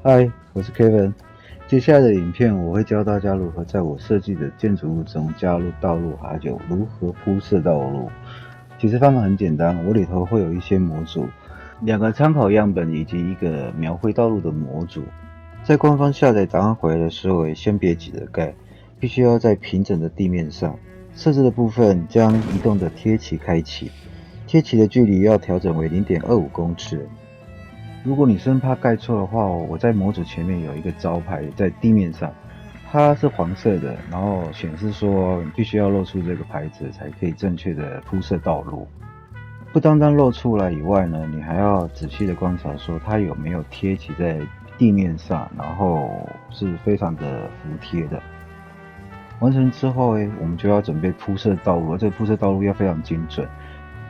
嗨，我是 Kevin。接下来的影片我会教大家如何在我设计的建筑物中加入道路，还有如何铺设道路。其实方法很简单，我里头会有一些模组，两个参考样本以及一个描绘道路的模组。在官方下载档案回来的时候，也先别急着盖，必须要在平整的地面上。设置的部分将移动的贴旗开启，贴旗的距离要调整为 0.25 公尺。如果你生怕盖错的话，我在模组前面有一个招牌在地面上，它是黄色的，然后显示说你必须要露出这个牌子才可以正确的铺设道路。不单单露出来以外呢，你还要仔细的观察说它有没有贴起在地面上，然后是非常的服帖的。完成之后我们就要准备铺设道路，这个铺设道路要非常精准。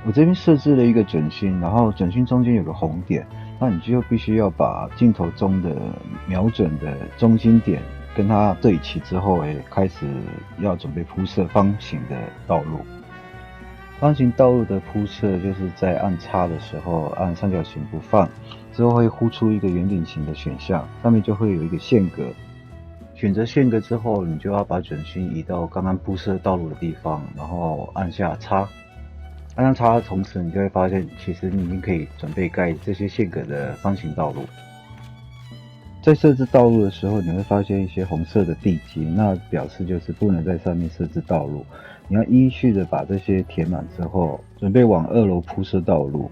我这边设置了一个准心，然后准心中间有个红点，那你就必须要把镜头中的瞄准的中心点跟它对齐之后，开始要准备铺设方形的道路。方形道路的铺设就是在按叉的时候按三角形不放，之后会呼出一个圆顶形的选项，上面就会有一个线格。选择线格之后，你就要把准心移到刚刚铺设道路的地方，然后按下叉。按上叉的同时，你就会发现，其实你已经可以准备盖这些线格的方形道路。在设置道路的时候，你会发现一些红色的地基，那表示就是不能在上面设置道路。你要依序的把这些填满之后，准备往2楼铺设道路。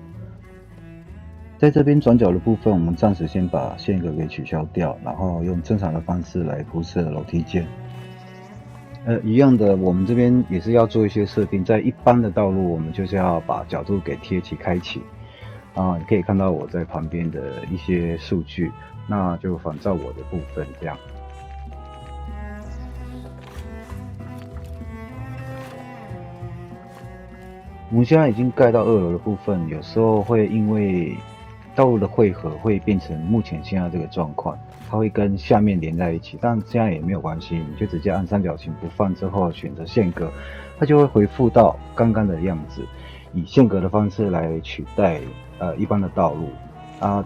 在这边转角的部分，我们暂时先把线格给取消掉，然后用正常的方式来铺设楼梯间。一样的，我们这边也是要做一些设定，在一般的道路，我们就是要把角度给贴起开启。你可以看到我在旁边的一些数据，那就仿照我的部分这样。我们现在已经盖到2楼的部分，有时候会因为道路的汇合会变成目前现在这个状况，它会跟下面连在一起，但这样也没有关系，你就直接按三角形不放之后选择线格，它就会恢复到刚刚的样子，以线格的方式来取代一般的道路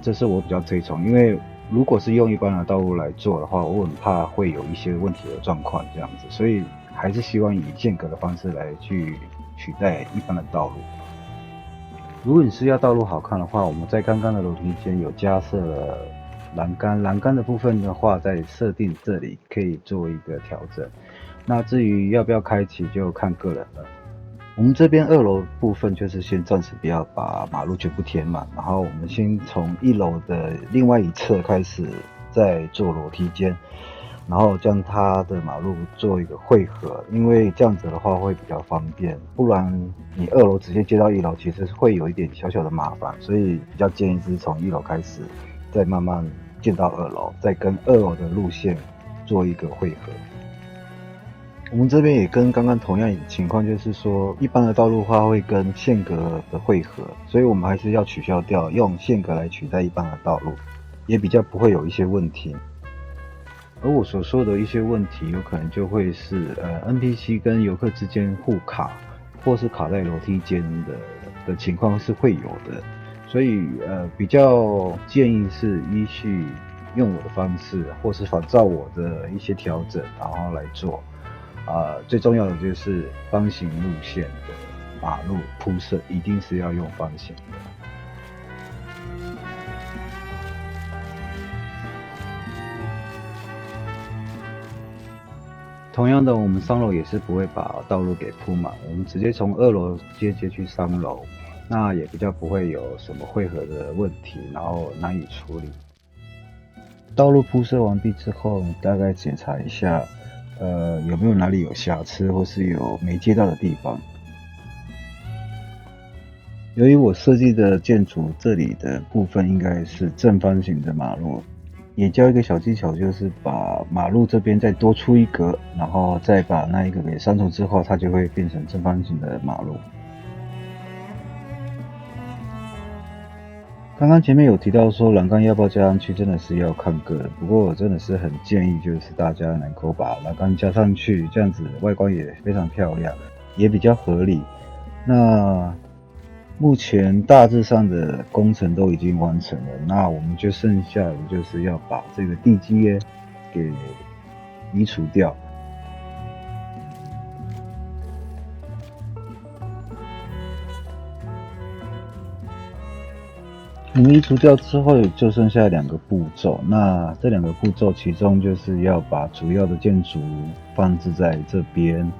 这是我比较推崇，因为如果是用一般的道路来做的话，我很怕会有一些问题的状况这样子，所以还是希望以线格的方式来去取代一般的道路。如果你是要道路好看的话，我们在刚刚的楼梯间有加设了栏杆，栏杆的部分的话，在设定这里可以做一个调整。那至于要不要开启，就看个人了。我们这边2楼部分就是先暂时不要把马路全部填满，然后我们先从1楼的另外一侧开始再做楼梯间，然后将它的马路做一个汇合，因为这样子的话会比较方便，不然你2楼直接接到1楼，其实会有一点小小的麻烦，所以比较建议是从1楼开始，再慢慢建到2楼，再跟2楼的路线做一个汇合。我们这边也跟刚刚同样的情况，就是说一般的道路的话会跟线格的汇合，所以我们还是要取消掉，用线格来取代一般的道路，也比较不会有一些问题。而我所说的一些问题，有可能就会是NPC 跟游客之间互卡，或是卡在楼梯间的情况是会有的，所以比较建议是依序用我的方式，或是仿照我的一些调整，然后来做。最重要的就是方形路线的马路铺设，一定是要用方形的。同样的，我们3楼也是不会把道路给铺满，我们直接从2楼接去3楼，那也比较不会有什么汇合的问题，然后难以处理。道路铺设完毕之后，大概检查一下，有没有哪里有瑕疵，或是有没接到的地方。由于我设计的建筑这里的部分应该是正方形的马路，也教一个小技巧，就是把马路这边再多出一格，然后再把那一个给删除之后，它就会变成正方形的马路。刚刚前面有提到说栏杆要不要加上去，真的是要看个人。不过我真的是很建议，就是大家能够把栏杆加上去，这样子外观也非常漂亮，也比较合理。那目前大致上的工程都已经完成了，那我们就剩下的就是要把这个地基给移除掉。我们移除掉之后，就剩下2个步骤。那这2个步骤，其中就是要把主要的建筑放置在这边，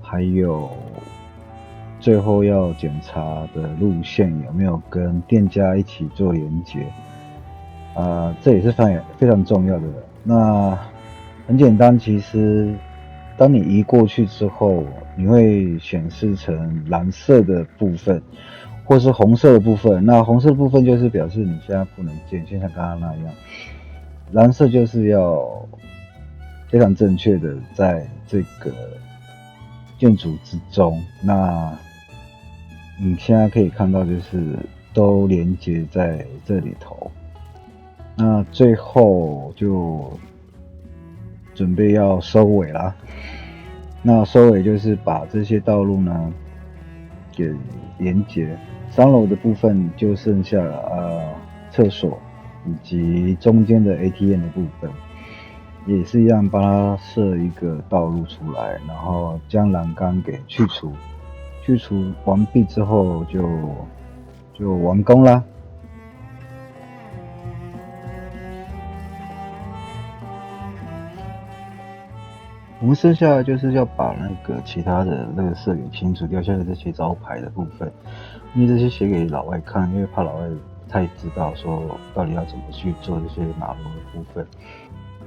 还有最后要检查的路线有没有跟店家一起做连接。这也是非常重要的。那很简单，其实当你移过去之后，你会显示成蓝色的部分，或是红色的部分。那红色的部分就是表示你现在不能建，就像刚刚那样。蓝色就是要非常正确的在这个建筑之中。那你现在可以看到，就是都连接在这里头。那最后就准备要收尾啦。那收尾就是把这些道路呢给连接。3楼的部分就剩下了厕所以及中间的 ATM 的部分，也是一样帮它设一个道路出来，然后将栏杆给去除。去除完毕之后就完工啦。我们剩下的就是要把那个其他的垃圾给清除掉，像这些招牌的部分，因为这些写给老外看，因为怕老外不太知道说到底要怎么去做这些马路的部分。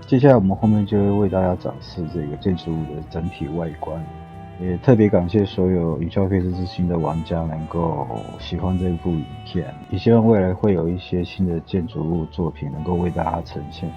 接下来我们后面就会为大家展示这个建筑物的整体外观，也特别感谢所有营销配置之星的玩家能够喜欢这部影片，也希望未来会有一些新的建筑物作品能够为大家呈现。